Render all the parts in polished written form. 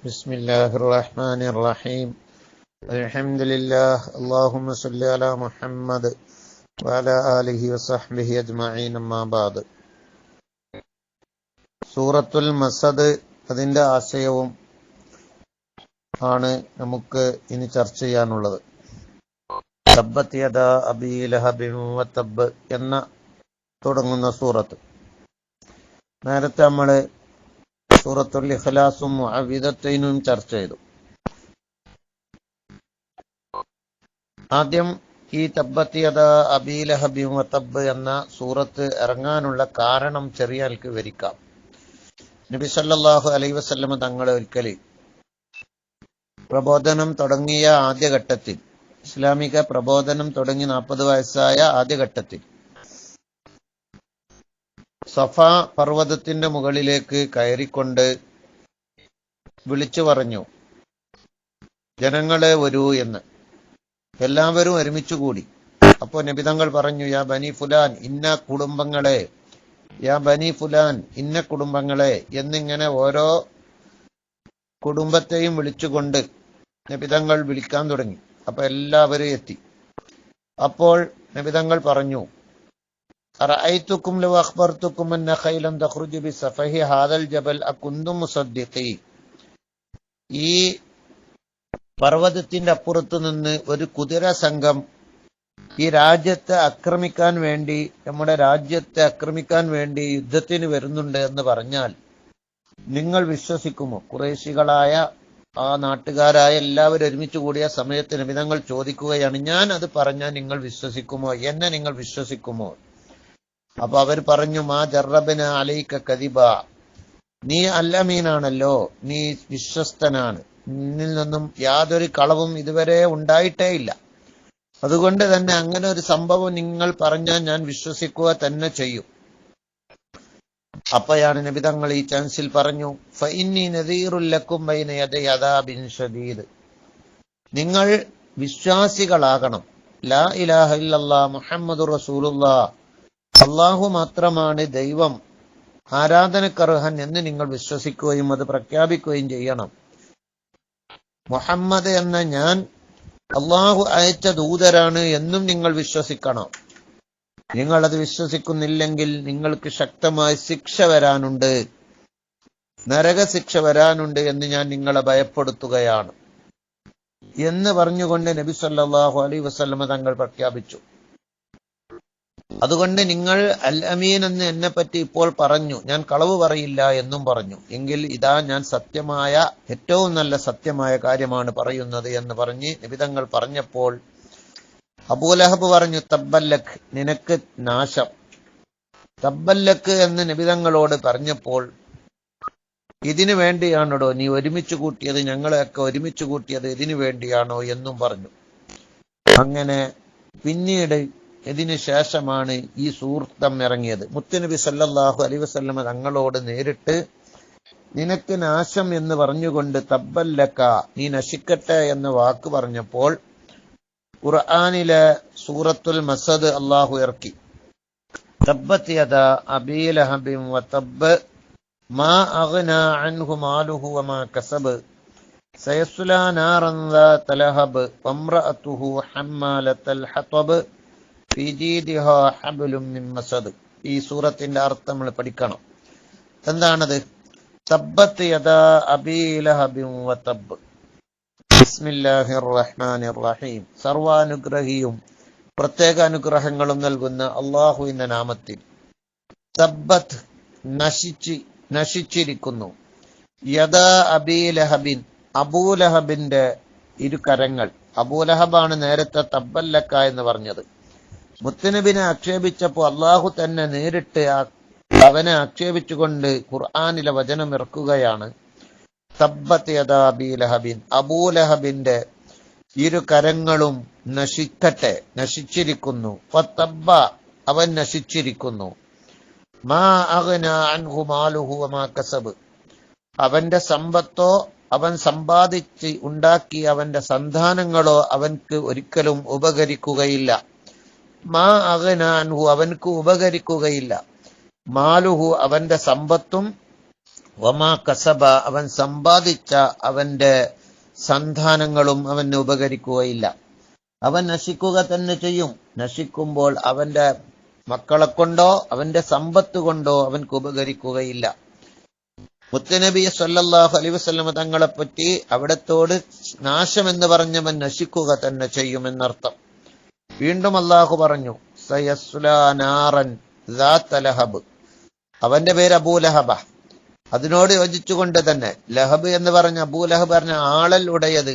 ബിസ്മില്ലാഹിർ റഹ്മാനിർ റഹീം. അൽഹംദുലില്ലാഹ്. അല്ലാഹുമ്മ സ്വല്ലി അലാ മുഹമ്മദ് വഅലാ ആലിഹി വസഹ്ബിഹി അജ്മഈൻ. അമ്മാ ബഅദ്. സൂറത്തുൽ മസദ്, അതിന്റെ ആശയവും ആണ് നമുക്ക് ഇനി ചർച്ച ചെയ്യാനുള്ളത്. തബ്ബത് യദാ അബീ ലഹബിൻ വതബ്ബ് എന്ന തുടങ്ങുന്ന സൂറത്ത്. നേരത്തെ നമ്മള് സൂറത്തുൽ ഇഖ്ലാസും മുഅവ്വിദത്തൈനും ചർച്ച ചെയ്തു. ആദ്യം ഈ തബ്ബത് യദാ അബീ ലഹബിൻ വതബ്ബ് എന്ന സൂറത്ത് ഇറങ്ങാനുള്ള കാരണം ചെറിയാൾക്ക് വിവരിക്കാം. നബി സല്ലല്ലാഹു അലൈഹി വസല്ലം തങ്ങൾ ഒരിക്കൽ പ്രബോധനം തുടങ്ങിയ ആദ്യഘട്ടത്തിൽ, ഇസ്ലാമിക പ്രബോധനം തുടങ്ങി 40 വയസ്സായ ആദ്യഘട്ടത്തിൽ സഫ പർവ്വതത്തിന്റെ മുകളിലേക്ക് കയറിക്കൊണ്ട് വിളിച്ചു പറഞ്ഞു, ജനങ്ങളെ വരൂ എന്ന്. എല്ലാവരും ഒരുമിച്ചുകൂടി. അപ്പോ നബിതങ്ങൾ പറഞ്ഞു, യാ ബനി ഫുലാൻ ഇന്ന കുടുംബങ്ങളെ, യാ ബനി ഫുലാൻ ഇന്ന കുടുംബങ്ങളെ എന്നിങ്ങനെ ഓരോ കുടുംബത്തെയും വിളിച്ചുകൊണ്ട് നബിതങ്ങൾ വിളിക്കാൻ തുടങ്ങി. അപ്പൊ എല്ലാവരും എത്തി. അപ്പോൾ നബിതങ്ങൾ പറഞ്ഞു, അറഅയ്തുക്കും ലൗ അഖ്ബർതുക്കും അന്ന ഖൈലൻ തഖ്റുജു ബിസഫഹി ഹാദൽ ജബൽ അകുന്തും മുസദ്ദിഖീൻ. ഈ പർവ്വതത്തിന്റെ അപ്പുറത്ത് നിന്ന് ഒരു കുതിര സംഘം ഈ രാജ്യത്തെ ആക്രമിക്കാൻ വേണ്ടി, നമ്മുടെ രാജ്യത്തെ ആക്രമിക്കാൻ വേണ്ടി യുദ്ധത്തിന് വരുന്നുണ്ട് എന്ന് പറഞ്ഞാൽ നിങ്ങൾ വിശ്വസിക്കുമോ? ഖുറൈശികളായ ആ നാട്ടുകാരായ എല്ലാവരും ഒരുമിച്ച് കൂടിയ സമയത്ത് നബിതങ്ങൾ ചോദിക്കുകയാണ്, ഞാൻ അത് പറഞ്ഞാൽ നിങ്ങൾ വിശ്വസിക്കുമോ? എന്നെ നിങ്ങൾ വിശ്വസിക്കുമോ? അപ്പൊ അവർ പറഞ്ഞു, മാ ജറബന അലൈക കദിബ, നീ അല്ലമീനാണല്ലോ, നീ വിശ്വസ്തനാണ്, നിന്നിൽ നിന്നും യാതൊരു കളവും ഇതുവരെ ഉണ്ടായിട്ടേ ഇല്ല. അതുകൊണ്ട് തന്നെ അങ്ങനെ ഒരു സംഭവം നിങ്ങൾ പറഞ്ഞാൽ ഞാൻ വിശ്വസിക്കുക തന്നെ ചെയ്യും. അപ്പോഴാണ് നബിതങ്ങൾ ഈ ചാൻസിൽ പറഞ്ഞു, ഫഇന്നി നദീറുൽ ലക്കും ബൈന യദൈ അദാബിൻ ശദീദ്. നിങ്ങൾ വിശ്വാസികളാകണം. ലാ ഇലാഹ ഇല്ലല്ലാഹ് മുഹമ്മദുർ റസൂലുള്ളാഹ്, അല്ലാഹു മാത്രമാണ് ദൈവം, ആരാധനക്കർഹൻ എന്ന് നിങ്ങൾ വിശ്വസിക്കുകയും അത് പ്രഖ്യാപിക്കുകയും ചെയ്യണം. മുഹമ്മദ് എന്ന ഞാൻ അല്ലാഹു അയച്ച ദൂതരാണ് എന്നും നിങ്ങൾ വിശ്വസിക്കണം. നിങ്ങളത് വിശ്വസിക്കുന്നില്ലെങ്കിൽ നിങ്ങൾക്ക് ശക്തമായ ശിക്ഷ വരാനുണ്ട്, നരകശിക്ഷ വരാനുണ്ട് എന്ന് ഞാൻ നിങ്ങളെ ഭയപ്പെടുത്തുകയാണ് എന്ന് പറഞ്ഞുകൊണ്ട് നബി സല്ലല്ലാഹു അലൈഹി വസല്ലം തങ്ങൾ പ്രഖ്യാപിച്ചു. അതുകൊണ്ട് നിങ്ങൾ അൽ അമീൻ എന്ന് എന്നെ പറ്റി ഇപ്പോൾ പറഞ്ഞു, ഞാൻ കളവ് പറയില്ല എന്നും പറഞ്ഞു. എങ്കിൽ ഇതാ ഞാൻ സത്യമായ, ഏറ്റവും നല്ല സത്യമായ കാര്യമാണ് പറയുന്നത് എന്ന് പറഞ്ഞ് നബിതങ്ങൾ പറഞ്ഞപ്പോൾ അബൂലഹബ് പറഞ്ഞു, തബ്ബല്ലക്, നിനക്ക് നാശം. തബ്ബല്ലക് എന്ന് നബിതങ്ങളോട് പറഞ്ഞപ്പോൾ, ഇതിനു വേണ്ടിയാണോ നീ ഒരുമിച്ച് കൂട്ടിയത്, ഞങ്ങളെയൊക്കെ ഒരുമിച്ച് കൂട്ടിയത് ഇതിനു വേണ്ടിയാണോ എന്നും പറഞ്ഞു. അങ്ങനെ പിന്നീട് ഇതിനു ശേഷമാണ് ഈ സൂറത്തം ഇറങ്ങിയത്. മുത്തുനബി സല്ലല്ലാഹു അലൈഹി വസല്ലം തങ്ങളോട് നേരിട്ട് നിനക്ക് നാശം എന്ന് പറഞ്ഞുകൊണ്ട് തബ്ബല്ലക, നീ നശിക്കട്ടെ എന്ന വാക്ക് പറഞ്ഞപ്പോൾ ഖുർആനിലെ സൂറത്തുൽ മസദ് അല്ലാഹു ഇറക്കി. തബ്ബത് യദാ അബീ ലഹബിൻ വതബ്ബ് മാ അഗ്നാ അൻഹു മാലുഹു വമാ കസബ് സയസ്ലാ നാറൻ ദാത ലഹബ് വംറഅതുഹു ഹമ്മാലത്തൽ ഹതബ് ഫീ ജീദിഹാ ഹബ്ലും മിൻ മസദ്. ഈ സൂറത്തിന്റെ അർത്ഥം നമ്മൾ പഠിക്കണം. എന്താണത്? തബ്ബത് യദാ അബീ ലഹബിൻ വതബ്ബ്. ബിസ്മില്ലാഹിർ റഹ്മാനിർ റഹീം. സർവാനുഗ്രഹിയും പ്രത്യേക അനുഗ്രഹങ്ങളും നൽകുന്ന അല്ലാഹുവിന്റെ നാമത്തിൽ. തബ്ബത്, നശിച്ചിരിക്കുന്നു. യദാ അബീ ലഹബിൻ, അബൂലഹബിന്റെ ഇരു കരങ്ങൾ. അബൂലഹബാണ് നേരത്തെ തബ്ബല്ലക എന്ന് പറഞ്ഞത്. മുത്തുനബിനെ ആക്ഷേപിച്ചപ്പോൾ അള്ളാഹു തന്നെ നേരിട്ട് അവനെ ആക്ഷേപിച്ചുകൊണ്ട് ഖുർആനിലെ വചനം ഇറക്കുകയാണ്. തബ്ബത് യദാ അബീ ലഹബിൻ, അബൂലഹബിന്റെ ഇരു കരങ്ങളും നശിക്കട്ടെ, നശിച്ചിരിക്കുന്നു. ഫതബ്ബ, അവൻ നശിച്ചിരിക്കുന്നു. മാ അഗ്നാ അൻഹു മാലുഹു വമാ കസബ്, അവന്റെ സമ്പത്തോ അവൻ സമ്പാദിച്ച് ഉണ്ടാക്കിയ അവന്റെ സന്താനങ്ങളോ അവൻക്ക് ഒരിക്കലും ഉപകരിക്കുകയില്ല. മാ അഗ്നാ അൻഹു, അവൻക്ക് ഉപകരിക്കുകയില്ല. മാലുഹു, അവന്റെ സമ്പത്തും വമാ കസബ, അവൻ സമ്പാദിച്ച അവന്റെ സന്താനങ്ങളും അവന് ഉപകരിക്കുകയില്ല. അവൻ നശിക്കുക തന്നെ ചെയ്യും. നശിക്കുമ്പോൾ അവന്റെ മക്കളെ കൊണ്ടോ അവന്റെ സമ്പത്ത് കൊണ്ടോ അവൻക്ക് ഉപകരിക്കുകയില്ല. മുത്തുനബി സല്ലല്ലാഹു അലൈഹി വസല്ലം തങ്ങളെ പറ്റി അവിടത്തോട് നാശമെന്ന് പറഞ്ഞവൻ നശിക്കുക തന്നെ ചെയ്യുമെന്നർത്ഥം. വീണ്ടും അള്ളാഹു പറഞ്ഞു, സയസ്ലാ നാറൻ ദാത്ത ലഹബ്. അവന്റെ പേര് അബൂലഹബ. അതിനോട് യോജിച്ചുകൊണ്ട് തന്നെ ലഹബ് എന്ന് പറഞ്ഞ അബൂലഹബ് പറഞ്ഞ ആളൽ ഉടയത്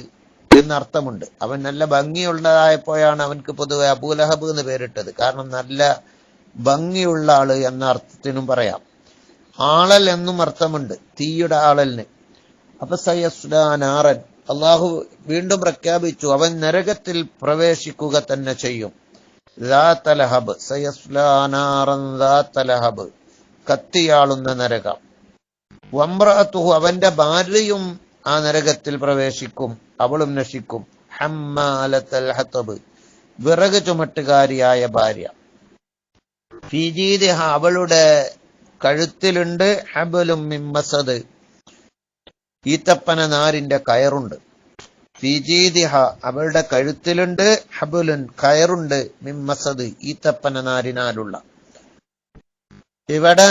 എന്നർത്ഥമുണ്ട്. അവൻ നല്ല ഭംഗിയുള്ളതായപ്പോഴാണ് അവൻക്ക് പൊതുവെ അബൂലഹബ് എന്ന് പേരിട്ടത്. കാരണം നല്ല ഭംഗിയുള്ള ആള് എന്ന അർത്ഥത്തിനും പറയാം. ആളൽ എന്നും അർത്ഥമുണ്ട്, തീയുടെ ആളലിന്. അപ്പൊ സയസ്ലാ നാറൻ, അള്ളാഹു വീണ്ടും പ്രഖ്യാപിച്ചു, അവൻ നരകത്തിൽ പ്രവേശിക്കുക തന്നെ ചെയ്യും. ദാത്ത ലഹബ്, സയസ്ലാ നാറൻ ദാത്ത ലഹബ്, കത്തിയാളുന്ന നരകം. വംറഅതുഹു, അവന്റെ ഭാര്യയും ആ നരകത്തിൽ പ്രവേശിക്കും, അവളും നശിക്കും. ഹമ്മാലത്തൽ ഹതബ്, വിറക് ചുമട്ടുകാരിയായ ഭാര്യ. ഫീ ജീദിഹ, അവളുടെ കഴുത്തിലുണ്ട് ഹബലും മിൻ മസദ്, ഈത്തപ്പന നാരിന്റെ കയറുണ്ട്. ഫീ ജീദിഹ, അവളുടെ കഴുത്തിലുണ്ട് ഹബലുൻ, കയറുണ്ട്, മിൻ മസദ്, ഈത്തപ്പന നാരിനാലുള്ള. ഇവിടെ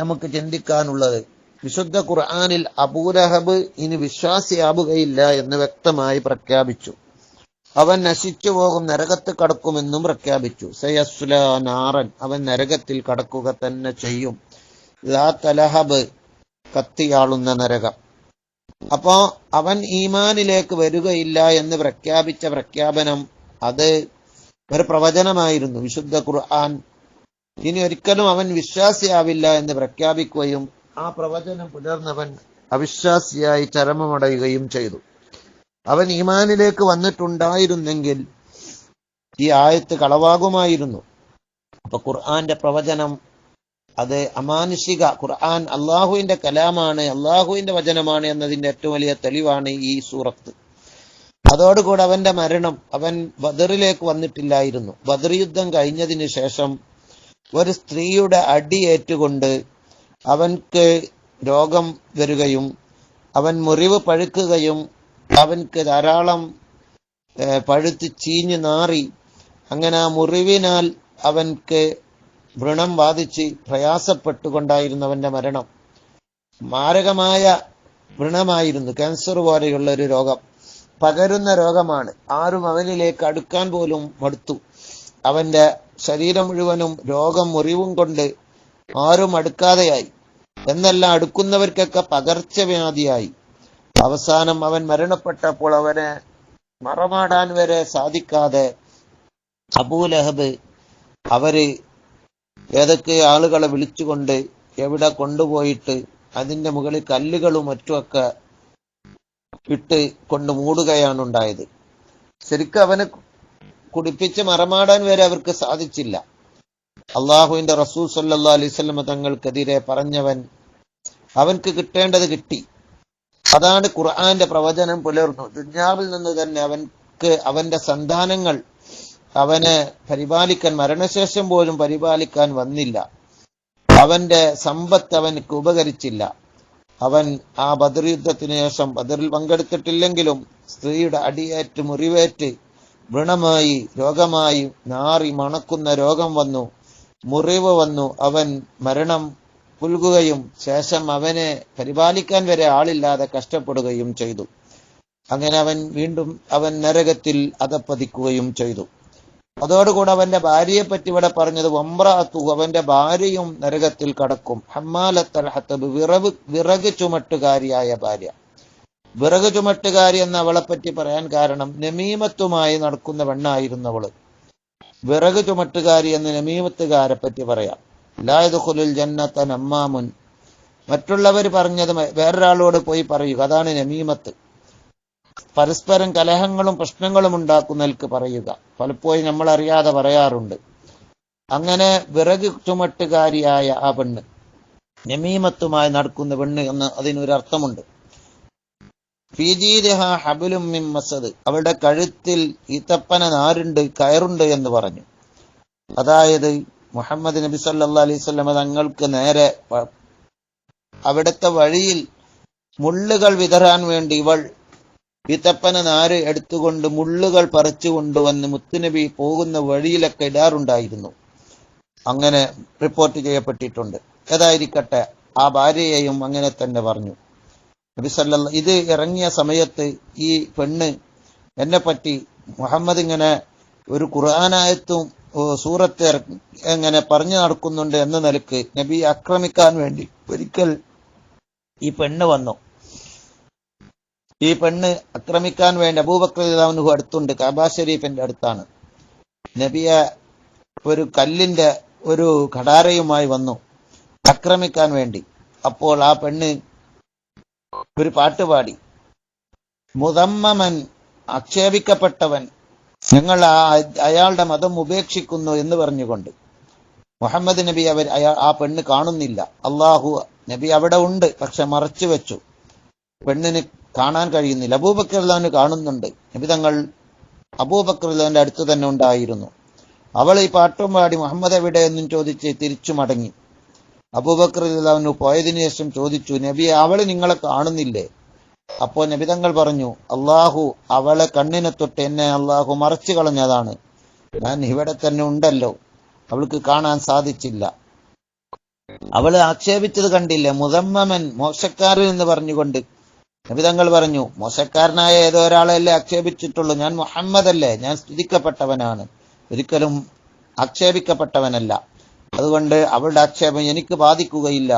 നമുക്ക് ചിന്തിക്കാനുള്ളത്, വിശുദ്ധ ഖുർആനിൽ അബൂലഹബ് ഇനി വിശ്വാസിയാവുകയില്ല എന്ന് വ്യക്തമായി പ്രഖ്യാപിച്ചു. അവൻ നശിച്ചു പോകും, നരകത്ത് കടക്കുമെന്നും പ്രഖ്യാപിച്ചു. സയസ്ലാ നാറൻ, അവൻ നരകത്തിൽ കടക്കുക തന്നെ ചെയ്യും. ദാത്ത ലഹബ്, കത്തിയാളുന്ന നരകം. അപ്പോ അവൻ ഈമാനിലേക്ക് വരികയില്ല എന്ന് പ്രഖ്യാപിച്ച പ്രഖ്യാപനം അത് ഒരു പ്രവചനമായിരുന്നു. വിശുദ്ധ ഖുർആൻ ഇനി ഒരിക്കലും അവൻ വിശ്വാസിയാവില്ല എന്ന് പ്രഖ്യാപിക്കുകയും ആ പ്രവചനം പുലർന്നവൻ അവിശ്വാസിയായി ചരമമടയുകയും ചെയ്തു. അവൻ ഈമാനിലേക്ക് വന്നിട്ടുണ്ടായിരുന്നെങ്കിൽ ഈ ആയത്ത് കളവാകുമായിരുന്നു. അപ്പൊ ഖുർആന്റെ പ്രവചനം അത് അമാനുഷിക, ഖുർആൻ അള്ളാഹുവിന്റെ കലാമാണ്, അള്ളാഹുവിന്റെ വചനമാണ് എന്നതിന്റെ ഏറ്റവും വലിയ തെളിവാണ് ഈ സൂറത്ത്. അതോടുകൂടെ അവന്റെ മരണം, അവൻ ബദറിലേക്ക് വന്നിട്ടില്ലായിരുന്നു. ബദർ യുദ്ധം കഴിഞ്ഞതിന് ശേഷം ഒരു സ്ത്രീയുടെ അടിയേറ്റുകൊണ്ട് അവൻക്ക് രോഗം വരികയും അവൻ മുറിവ് പഴുക്കുകയും അവൻക്ക് ധാരാളം പഴുത്ത് ചീഞ്ഞ് നാറി, അങ്ങനെ ആ മുറിവിനാൽ അവൻക്ക് വ്രണം ബാധിച്ച് പ്രയാസപ്പെട്ടുകൊണ്ടായിരുന്നു അവന്റെ മരണം. മാരകമായ വ്രണമായിരുന്നു, ക്യാൻസർ പോലെയുള്ള ഒരു രോഗം, പകരുന്ന രോഗമാണ്. ആരും അവനിലേക്ക് അടുക്കാൻ പോലും മടുത്തു. അവന്റെ ശരീരം മുഴുവനും രോഗം മുറിവും കൊണ്ട് ആരും അടുക്കാതെയായി. എന്നെല്ലാം അടുക്കുന്നവർക്കൊക്കെ പകർച്ചവ്യാധിയായി. അവസാനം അവൻ മരണപ്പെട്ടപ്പോൾ അവനെ മറമാടാൻ വരെ സാധിക്കാതെ അബൂലഹബ് അവര് ഏതൊക്കെ ആളുകളെ വിളിച്ചുകൊണ്ട് എവിടെ കൊണ്ടുപോയിട്ട് അതിന്റെ മുകളിൽ കല്ലുകളും മറ്റുമൊക്കെ ഇട്ട് കൊണ്ട് മൂടുകയാണ് ഉണ്ടായത്. ശരിക്കും അവനെ കുടിപ്പിച്ച് മറമാടാൻ വരെ അവർക്ക് സാധിച്ചില്ല. അള്ളാഹുവിന്റെ റസൂൽ സല്ലല്ലാഹു അലൈഹി വസല്ലം തങ്ങൾക്കെതിരെ പറഞ്ഞവൻ അവൻക്ക് കിട്ടേണ്ടത് കിട്ടി. അതാണ് ഖുർആന്റെ പ്രവചനം പുലർന്നു. ദുനിയാവിൽ നിന്ന് തന്നെ അവൻക്ക് അവന്റെ സന്താനങ്ങൾ അവനെ പരിപാലിക്കാൻ, മരണശേഷം പോലും പരിപാലിക്കാൻ വന്നില്ല. അവന്റെ സമ്പത്ത് അവനക്ക് ഉപകരിച്ചില്ല. അവൻ ആ ബദർ യുദ്ധത്തിന് ശേഷം, ബദറിൽ പങ്കെടുത്തിട്ടില്ലെങ്കിലും സ്ത്രീയുടെ അടിയേറ്റ് മുറിവേറ്റ് വ്രണമായി രോഗമായി നാറി മണക്കുന്ന രോഗം വന്നു, മുറിവ് വന്നു. അവൻ മരണം പുൽകുകയും ശേഷം അവനെ പരിപാലിക്കാൻ വരെ ആളില്ലാതെ കഷ്ടപ്പെടുകയും ചെയ്തു. അങ്ങനെ അവൻ വീണ്ടും നരകത്തിൽ അധപ്പതിക്കുകയും ചെയ്തു. അതോടുകൂടെ അവന്റെ ഭാര്യയെ പറ്റി ഇവിടെ പറഞ്ഞത് വംറഅതു, അവന്റെ ഭാര്യയും നരകത്തിൽ കടക്കും. ഹമ്മാലത്തൽ ഹതബ്, വിറക് ചുമട്ടുകാരിയായ ഭാര്യ. വിറക് ചുമട്ടുകാരി എന്ന് അവളെ പറ്റി പറയാൻ കാരണം നമീമത്തുമായി നടക്കുന്ന പെണ്ണായിരുന്നു അവള്. വിറക് ചുമട്ടുകാരി എന്ന് നമീമത്തുകാരെ പറ്റി പറയാം. ലാ യദ്ഖുലുൽ ജന്നത നമ്മാമുൻ, മറ്റുള്ളവർ പറഞ്ഞത് വേറൊരാളോട് പോയി പറയുക, അതാണ് നമീമത്ത്. പരസ്പരം കലഹങ്ങളും പ്രശ്നങ്ങളും ഉണ്ടാക്കുന്നവർക്ക് പറയുക, പലപ്പോഴും നമ്മൾ അറിയാതെ പറയാറുണ്ട്. അങ്ങനെ വിറക് ചുമട്ടുകാരിയായ ആ പെണ്ണ്, നമീമത്തുമായി നടക്കുന്ന പെണ്ണ് എന്ന് അതിനൊരർത്ഥമുണ്ട്. ഫീജീദിഹ ഹബലും മിൻ മസദ്, അവളുടെ കഴുത്തിൽ ഈത്തപ്പന നാരുണ്ട്, കയറുണ്ട് എന്ന് പറഞ്ഞു. അതായത് മുഹമ്മദ് നബി സല്ലല്ലാഹു അലൈഹി വസല്ലം തങ്ങൾക്ക് നേരെ അവിടുത്തെ വഴിയിൽ മുള്ളുകൾ വിതറാൻ വേണ്ടി ഇവൾ വിതപ്പന നാര് എടുത്തുകൊണ്ട് മുള്ളുകൾ പറിച്ചു കൊണ്ടുവന്ന് മുത്തുനബി പോകുന്ന വഴിയിലൊക്കെ ഇടാറുണ്ടായിരുന്നു. അങ്ങനെ റിപ്പോർട്ട് ചെയ്യപ്പെട്ടിട്ടുണ്ട്. ഏതായിരിക്കട്ടെ, ആ ഭാര്യയെയും അങ്ങനെ തന്നെ പറഞ്ഞു. നബി സല്ലല്ലാഹു ഇത് ഇറങ്ങിയ സമയത്ത് ഈ പെണ്ണ് എന്നെപ്പറ്റി മുഹമ്മദ് ഇങ്ങനെ ഒരു ഖുർആനായത്തും സൂറത്ത് എങ്ങനെ പറഞ്ഞു നടക്കുന്നുണ്ട് എന്ന നിലക്ക് നബി ആക്രമിക്കാൻ വേണ്ടി ഒരിക്കൽ ഈ പെണ്ണ് വന്നു. ഈ പെണ്ണ് ആക്രമിക്കാൻ വേണ്ടി അബൂബക്കർ റളിയല്ലാഹു അൻഹു അടുത്തുണ്ട്, കഅബ ശരീഫിന്റെ അടുത്താണ്. നബിയെ ഒരു കല്ലിന്റെ ഒരു ഘടാരയുമായി വന്നു ആക്രമിക്കാൻ വേണ്ടി. അപ്പോൾ ആ പെണ്ണ് ഒരു പാട്ടുപാടി, മുദമ്മമൻ, ആക്ഷേപിക്കപ്പെട്ടവൻ, ഞങ്ങൾ അയാളുടെ മതം ഉപേക്ഷിക്കുന്നു എന്ന് പറഞ്ഞുകൊണ്ട്. മുഹമ്മദ് നബി ആ പെണ്ണ് കാണുന്നില്ല. അള്ളാഹു നബി അവിടെ ഉണ്ട്, പക്ഷെ മറച്ചു വെച്ചു. പെണ്ണിന് കാണാൻ കഴിയുന്നില്ല. അബൂബക്കർ റളിയല്ലാഹു കാണുന്നുണ്ട്. നബി തങ്ങൾ അബൂബക്കർ റളിയല്ലാഹുവിന്റെ അടുത്ത് തന്നെ ഉണ്ടായിരുന്നു. അവൾ ഈ പാട്ടും പാടി മുഹമ്മദ് എവിടെ എന്നും ചോദിച്ച് തിരിച്ചു മടങ്ങി. അബൂബക്കർ റളിയല്ലാഹു പോയതിനു ശേഷം ചോദിച്ചു, നബി അവള് നിങ്ങളെ കാണുന്നില്ലേ? അപ്പോ നബി തങ്ങൾ പറഞ്ഞു, അള്ളാഹു അവളെ കണ്ണിനെ തൊട്ട് എന്നെ അള്ളാഹു മറച്ചു കളഞ്ഞതാണ്. ഞാൻ ഇവിടെ തന്നെ ഉണ്ടല്ലോ, അവൾക്ക് കാണാൻ സാധിച്ചില്ല. അവള് ആക്ഷേപിച്ചത് കണ്ടില്ലേ, മുദമ്മമൻ, മോശക്കാരൻ എന്ന് പറഞ്ഞുകൊണ്ട്. നബി തങ്ങൾ പറഞ്ഞു, മോശക്കാരനായ ഏതോ ഒരാളെയല്ലേ ആക്ഷേപിച്ചിട്ടുള്ളൂ, ഞാൻ മുഹമ്മദ് അല്ലേ, ഞാൻ സ്തുതിക്കപ്പെട്ടവനാണ്, ഒരിക്കലും ആക്ഷേപിക്കപ്പെട്ടവനല്ല. അതുകൊണ്ട് അവളുടെ ആക്ഷേപം എനിക്ക് ബാധിക്കുകയില്ല.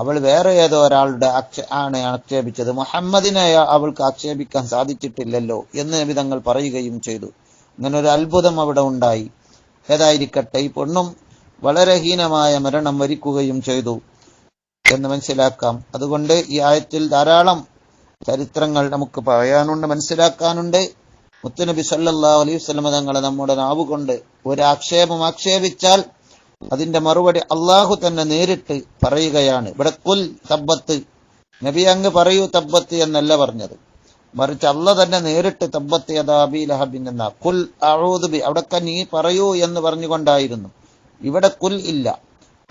അവൾ വേറെ ഏതോ ഒരാളുടെ ആണ് ആക്ഷേപിച്ചത്, മുഹമ്മദിനെ അവൾക്ക് ആക്ഷേപിക്കാൻ സാധിച്ചിട്ടില്ലല്ലോ എന്ന് നബി തങ്ങൾ പറയുകയും ചെയ്തു. അങ്ങനെ ഒരു അത്ഭുതം അവിടെ ഉണ്ടായി. ഏതായിരിക്കട്ടെ, ഈ പെണ്ണും വളരെ ഹീനമായ മരണം വരിക്കുകയും ചെയ്തു എന്ന് മനസ്സിലാക്കാം. അതുകൊണ്ട് ഈ ആയത്തിൽ ധാരാളം ചരിത്രങ്ങൾ നമുക്ക് പറയാനുണ്ട്, മനസ്സിലാക്കാനുണ്ട്. മുത്തുനബി സല്ലല്ലാഹു അലൈഹി വസല്ലം തങ്ങളെ നമ്മുടെ നാവുകൊണ്ട് ഒരു ആക്ഷേപം ആക്ഷേപിച്ചാൽ അതിന്റെ മറുപടി അള്ളാഹു തന്നെ നേരിട്ട് പറയുകയാണ്. ഇവിടെ കുൽ തബ്ബത്ത്, നബി അങ്ങ് പറയൂ തബ്ബത്ത് എന്നല്ല പറഞ്ഞത്, മറിച്ച് അള്ളാഹ് തന്നെ നേരിട്ട് തബ്ബത്ത് യദാ അബീ ലഹബിൻ എന്ന കുൽ അഊദു ബി, അവിടൊക്കെ നീ പറയൂ എന്ന് പറഞ്ഞുകൊണ്ടായിരുന്നു. ഇവിടെ കുൽ ഇല്ല.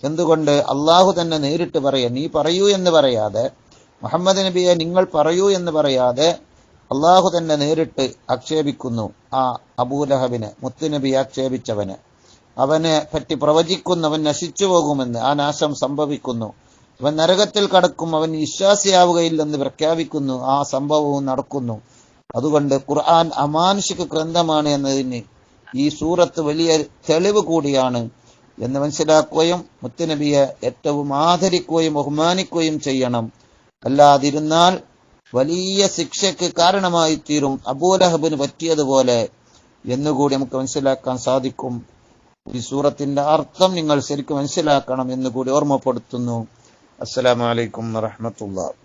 എന്തുകൊണ്ട്? അള്ളാഹു തന്നെ നേരിട്ട് പറയാ. നീ പറയൂ എന്ന് പറയാതെ, മുഹമ്മദ് നബിയെ നിങ്ങൾ പറയൂ എന്ന് പറയാതെ അള്ളാഹു തന്നെ നേരിട്ട് ആക്ഷേപിക്കുന്നു ആ അബൂലഹബിനെ, മുത്തുനബി ആക്ഷേപിച്ചവനെ. അവനെ പറ്റി പ്രവചിക്കുന്നു, അവൻ നശിച്ചു പോകുമെന്ന്, ആ നാശം സംഭവിക്കുന്നു, അവൻ നരകത്തിൽ കടക്കും, അവൻ വിശ്വാസിയാവുകയില്ലെന്ന് പ്രഖ്യാപിക്കുന്നു. ആ സംഭവവും നടക്കുന്നു. അതുകൊണ്ട് ഖുർആൻ അമാനുഷിക ഗ്രന്ഥമാണ് എന്നതിന് ഈ സൂറത്ത് വലിയ തെളിവ് കൂടിയാണ് എന്ന് മനസ്സിലാക്കുകയും മുത്തുനബിയെ ഏറ്റവും ആദരിക്കുകയും ബഹുമാനിക്കുകയും ചെയ്യണം. അല്ലാതിരുന്നാൽ വലിയ ശിക്ഷയ്ക്ക് കാരണമായി തീരും, അബൂലഹബിന് പറ്റിയതുപോലെ എന്നുകൂടി നമുക്ക് മനസ്സിലാക്കാൻ സാധിക്കും. ഈ സൂറത്തിന്റെ അർത്ഥം നിങ്ങൾ ശരിക്കും മനസ്സിലാക്കണം എന്നുകൂടി ഓർമ്മപ്പെടുത്തുന്നു. അസ്സലാമു അലൈക്കും വറഹ്മത്തുള്ളാഹി.